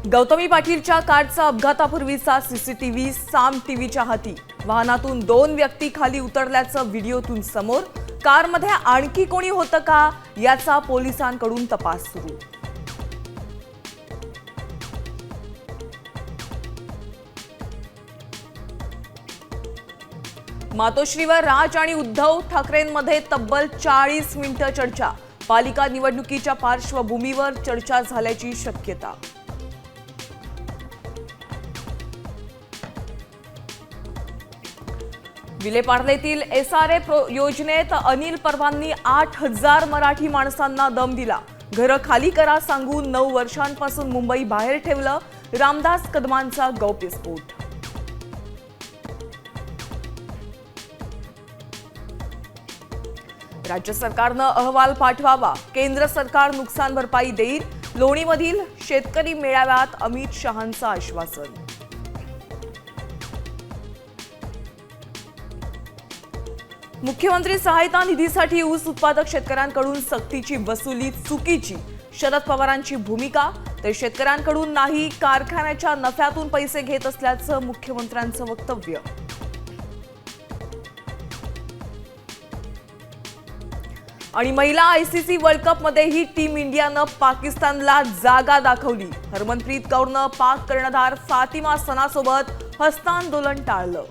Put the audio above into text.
गौतमी पाटीलच्या कारचा अपघातापूर्वीचा सीसीटीव्ही साम टीव्हीच्या हाती। वाहनातून 2 व्यक्ती खाली उतरल्याचं व्हिडिओतून समोर। कारमध्ये आणखी कोणी होतं का याचा पोलिसांकडून तपास सुरू। मातोश्रीवर राज आणि उद्धव ठाकरेंमध्ये तब्बल 40 मिनिटं चर्चा। पालिका निवडणुकीच्या पार्श्वभूमीवर चर्चा झाल्याची शक्यता। विलेपार्लेतील एसआरए योजनेत अनिल परबांनी 8000 मराठी माणसांना दम दिला। घरं खाली करा सांगून 9 वर्षांपासून मुंबई बाहेर ठेवलं। रामदास कदमांचा गौप्यस्फोट। राज्य सरकारनं अहवाल पाठवावा। केंद्र सरकार नुकसान भरपाई देईल। लोणीमधील शेतकरी मेळाव्यात अमित शहांचं आश्वासन। मुख्यमंत्री सहायता निधीसाठी ऊस उत्पादक शेतकऱ्यांकडून सक्तीची वसुली चुकीची। शरद पवारांची भूमिका। तर शेतकऱ्यांकडून नाही, कारखान्याच्या नफ्यातून पैसे घेत असल्याचं मुख्यमंत्र्यांचं वक्तव्य। आणि महिला आयसीसी वर्ल्ड कप मध्येही टीम इंडियानं पाकिस्तानला जागा दाखवली। हरमनप्रीत कौरनं पाक कर्णधार फातिमा सनासोबत हस्तांदोलन टाळलं।